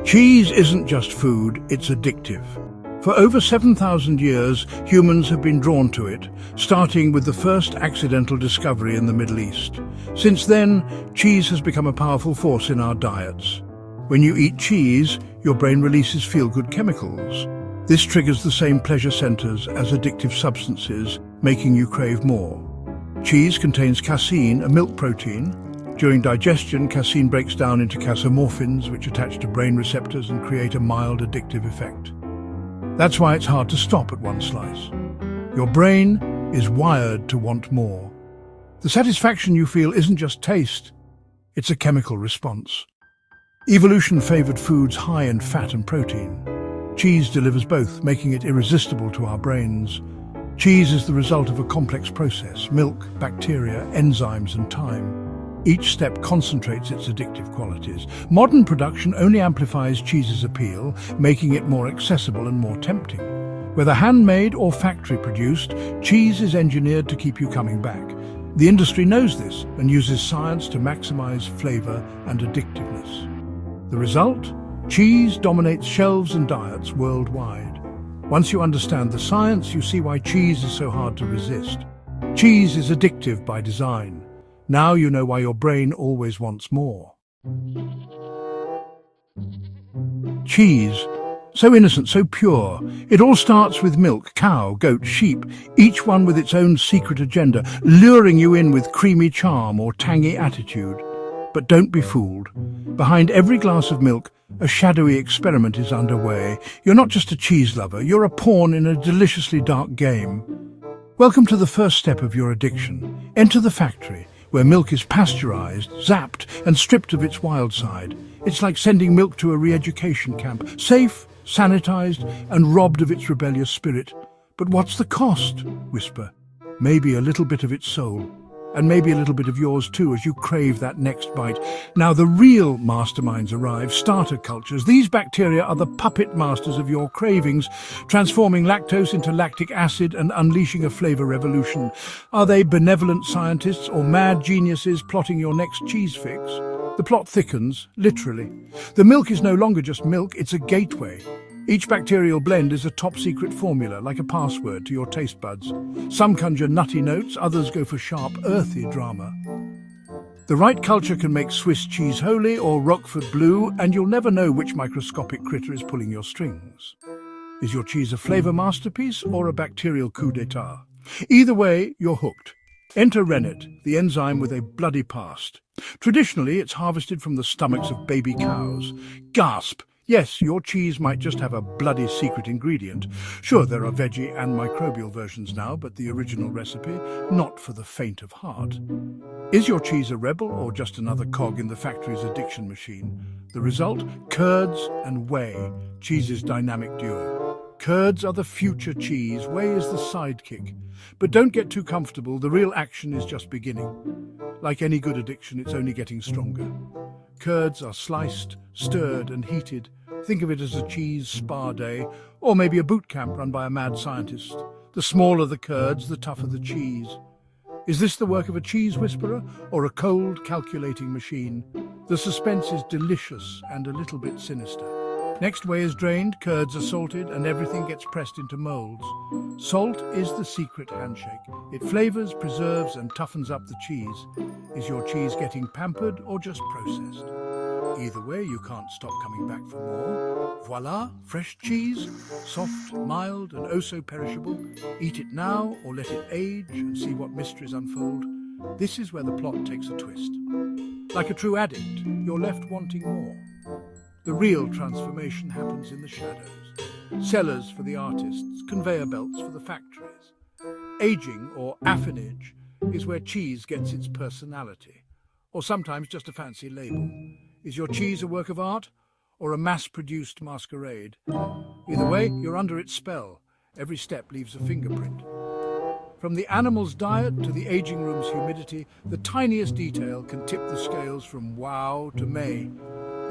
Cheese isn't just food, it's addictive. For over 7,000 years, humans have been drawn to it, starting with the first accidental discovery in the Middle East. Since then, cheese has become a powerful force in our diets. When you eat cheese, your brain releases feel-good chemicals. This triggers the same pleasure centers as addictive substances, making you crave more. Cheese contains casein, a milk protein. During digestion, casein breaks down into casomorphins, which attach to brain receptors and create a mild addictive effect. That's why it's hard to stop at one slice. Your brain is wired to want more. The satisfaction you feel isn't just taste, it's a chemical response. Evolution favored foods high in fat and protein. Cheese delivers both, making it irresistible to our brains. Cheese is the result of a complex process: milk, bacteria, enzymes, and time. Each step concentrates its addictive qualities. Modern production only amplifies cheese's appeal, making it more accessible and more tempting. Whether handmade or factory-produced, cheese is engineered to keep you coming back. The industry knows this and uses science to maximize flavor and addictiveness. The result? Cheese dominates shelves and diets worldwide. Once you understand the science, you see why cheese is so hard to resist. Cheese is addictive by design. Now you know why your brain always wants more. Cheese. So innocent, so pure. It all starts with milk, cow, goat, sheep, each one with its own secret agenda, luring you in with creamy charm or tangy attitude. But don't be fooled. Behind every glass of milk, a shadowy experiment is underway. You're not just a cheese lover, you're a pawn in a deliciously dark game. Welcome to the first step of your addiction. Enter the factory, where milk is pasteurized, zapped, and stripped of its wild side. It's like sending milk to a re-education camp, safe, sanitized, and robbed of its rebellious spirit. But what's the cost? Whisper. Maybe a little bit of its soul. And maybe a little bit of yours too, as you crave that next bite. Now the real masterminds arrive, starter cultures. These bacteria are the puppet masters of your cravings, transforming lactose into lactic acid and unleashing a flavor revolution. Are they benevolent scientists or mad geniuses plotting your next cheese fix? The plot thickens, literally. The milk is no longer just milk, it's a gateway. Each bacterial blend is a top-secret formula, like a password to your taste buds. Some conjure nutty notes, others go for sharp, earthy drama. The right culture can make Swiss cheese holy or Roquefort blue, and you'll never know which microscopic critter is pulling your strings. Is your cheese a flavor masterpiece or a bacterial coup d'etat? Either way, you're hooked. Enter rennet, the enzyme with a bloody past. Traditionally, it's harvested from the stomachs of baby cows. Gasp! Yes, your cheese might just have a bloody secret ingredient. Sure, there are veggie and microbial versions now, but the original recipe, not for the faint of heart. Is your cheese a rebel or just another cog in the factory's addiction machine? The result? Curds and whey, cheese's dynamic duo. Curds are the future cheese, whey is the sidekick. But don't get too comfortable, the real action is just beginning. Like any good addiction, it's only getting stronger. Curds are sliced, stirred and heated. Think of it as a cheese spa day, or maybe a boot camp run by a mad scientist. The smaller the curds, the tougher the cheese. Is this the work of a cheese whisperer, or a cold, calculating machine? The suspense is delicious and a little bit sinister. Next, whey is drained, curds are salted, and everything gets pressed into molds. Salt is the secret handshake. It flavors, preserves, and toughens up the cheese. Is your cheese getting pampered or just processed? Either way, you can't stop coming back for more. Voila, fresh cheese, soft, mild, and oh so perishable. Eat it now or let it age and see what mysteries unfold. This is where the plot takes a twist. Like a true addict, you're left wanting more. The real transformation happens in the shadows. Cellars for the artists, conveyor belts for the factories. Aging, or affinage, is where cheese gets its personality, or sometimes just a fancy label. Is your cheese a work of art, or a mass-produced masquerade? Either way, you're under its spell. Every step leaves a fingerprint. From the animal's diet to the aging room's humidity, the tiniest detail can tip the scales from wow to May.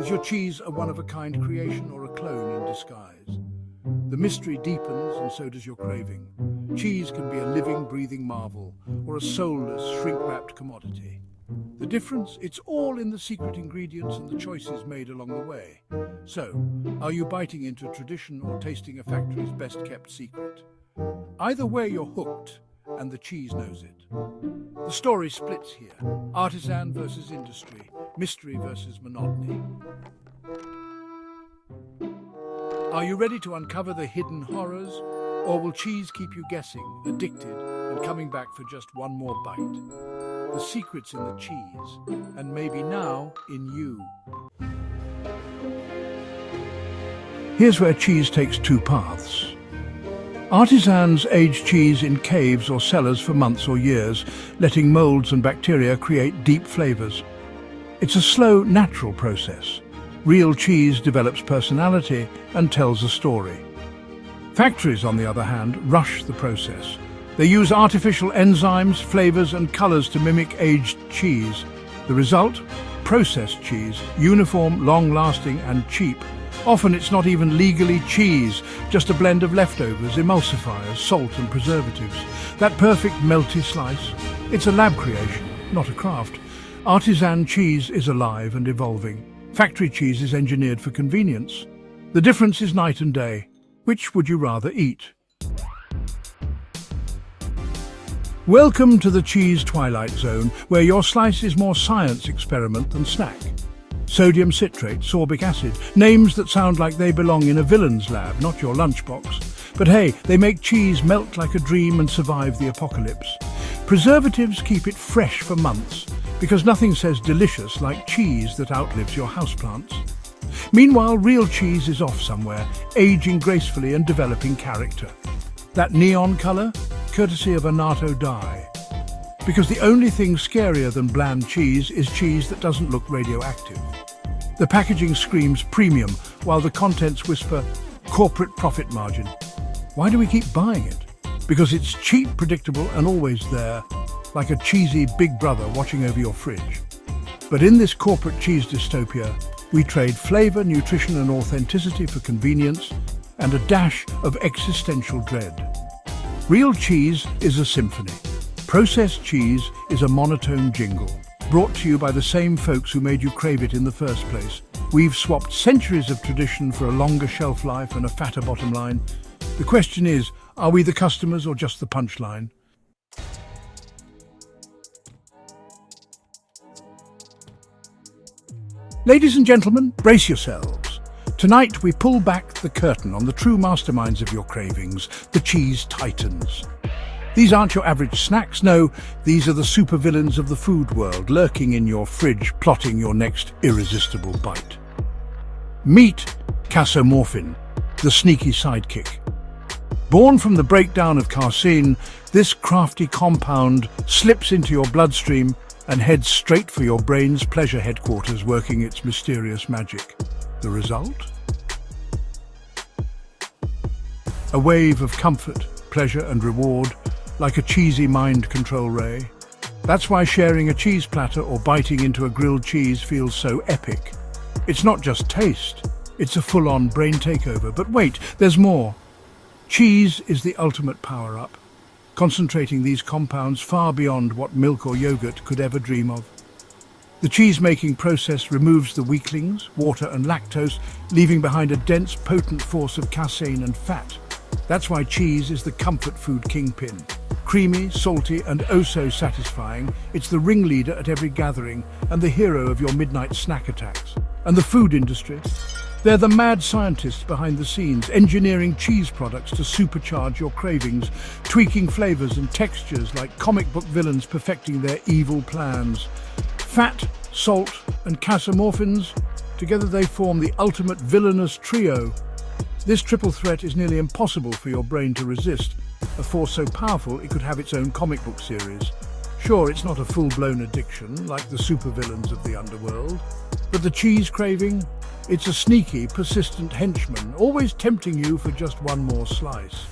Is your cheese a one-of-a-kind creation or a clone in disguise? The mystery deepens, and so does your craving. Cheese can be a living, breathing marvel, or a soulless, shrink-wrapped commodity. The difference? It's all in the secret ingredients and the choices made along the way. So, are you biting into tradition or tasting a factory's best-kept secret? Either way, you're hooked, and the cheese knows it. The story splits here. Artisan versus industry, mystery versus monotony. Are you ready to uncover the hidden horrors? Or will cheese keep you guessing, addicted, and coming back for just one more bite? The secret's in the cheese, and maybe now in you. Here's where cheese takes two paths. Artisans age cheese in caves or cellars for months or years, letting molds and bacteria create deep flavors. It's a slow, natural process. Real cheese develops personality and tells a story. Factories, on the other hand, rush the process. They use artificial enzymes, flavors, and colors to mimic aged cheese. The result? Processed cheese, uniform, long-lasting, and cheap. Often it's not even legally cheese, just a blend of leftovers, emulsifiers, salt, and preservatives. That perfect melty slice? It's a lab creation, not a craft. Artisan cheese is alive and evolving. Factory cheese is engineered for convenience. The difference is night and day. Which would you rather eat? Welcome to the cheese twilight zone, where your slice is more science experiment than snack. Sodium citrate, sorbic acid, names that sound like they belong in a villain's lab, not your lunchbox. But hey, they make cheese melt like a dream and survive the apocalypse. Preservatives keep it fresh for months, because nothing says delicious like cheese that outlives your houseplants. Meanwhile, real cheese is off somewhere, aging gracefully and developing character. That neon colour? Courtesy of a natto dye. Because the only thing scarier than bland cheese is cheese that doesn't look radioactive. The packaging screams premium, while the contents whisper corporate profit margin. Why do we keep buying it? Because it's cheap, predictable, and always there, like a cheesy big brother watching over your fridge. But in this corporate cheese dystopia, we trade flavour, nutrition, and authenticity for convenience and a dash of existential dread. Real cheese is a symphony. Processed cheese is a monotone jingle, brought to you by the same folks who made you crave it in the first place. We've swapped centuries of tradition for a longer shelf life and a fatter bottom line. The question is, are we the customers or just the punchline? Ladies and gentlemen, brace yourselves. Tonight we pull back the curtain on the true masterminds of your cravings, the cheese titans. These aren't your average snacks, no, these are the supervillains of the food world, lurking in your fridge, plotting your next irresistible bite. Meet casomorphin, the sneaky sidekick. Born from the breakdown of casein, this crafty compound slips into your bloodstream and heads straight for your brain's pleasure headquarters, working its mysterious magic. The result? A wave of comfort, pleasure and reward, like a cheesy mind control ray. That's why sharing a cheese platter or biting into a grilled cheese feels so epic. It's not just taste, it's a full-on brain takeover. But wait, there's more. Cheese is the ultimate power-up, concentrating these compounds far beyond what milk or yogurt could ever dream of. The cheese-making process removes the weaklings, water and lactose, leaving behind a dense, potent force of casein and fat. That's why cheese is the comfort food kingpin. Creamy, salty, and oh so satisfying, it's the ringleader at every gathering and the hero of your midnight snack attacks. And the food industry? They're the mad scientists behind the scenes, engineering cheese products to supercharge your cravings, tweaking flavors and textures like comic book villains perfecting their evil plans. Fat, salt, and casomorphins, together they form the ultimate villainous trio. This triple threat is nearly impossible for your brain to resist, a force so powerful it could have its own comic book series. Sure, it's not a full-blown addiction like the supervillains of the underworld, but the cheese craving? It's a sneaky, persistent henchman, always tempting you for just one more slice.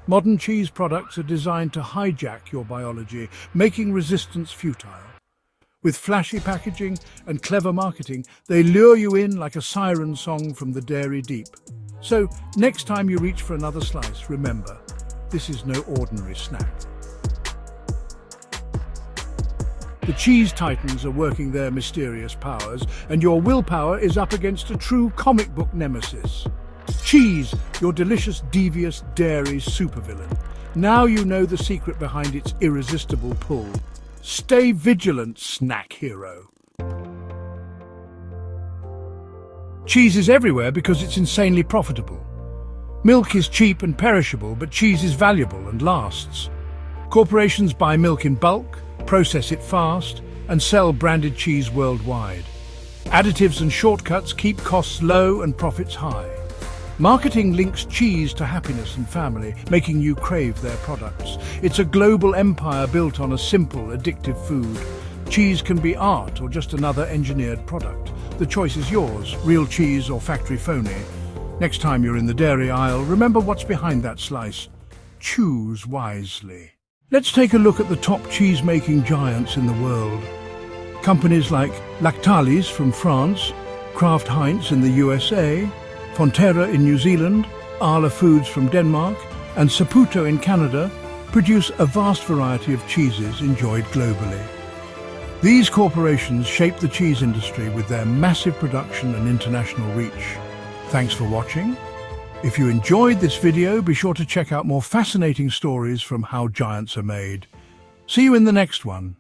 Modern cheese products are designed to hijack your biology, making resistance futile. With flashy packaging and clever marketing, they lure you in like a siren song from the dairy deep. So, next time you reach for another slice, remember, this is no ordinary snack. The cheese titans are working their mysterious powers, and your willpower is up against a true comic book nemesis. Cheese, your delicious, devious dairy supervillain. Now you know the secret behind its irresistible pull. Stay vigilant, snack hero. Cheese is everywhere because it's insanely profitable. Milk is cheap and perishable, but cheese is valuable and lasts. Corporations buy milk in bulk, process it fast, and sell branded cheese worldwide. Additives and shortcuts keep costs low and profits high. Marketing links cheese to happiness and family, making you crave their products. It's a global empire built on a simple, addictive food. Cheese can be art or just another engineered product. The choice is yours, real cheese or factory phony. Next time you're in the dairy aisle, remember what's behind that slice. Choose wisely. Let's take a look at the top cheese-making giants in the world. Companies like Lactalis from France, Kraft Heinz in the USA, Fonterra in New Zealand, Arla Foods from Denmark, and Saputo in Canada produce a vast variety of cheeses enjoyed globally. These corporations shape the cheese industry with their massive production and international reach. Thanks for watching. If you enjoyed this video, be sure to check out more fascinating stories from how giants are made. See you in the next one.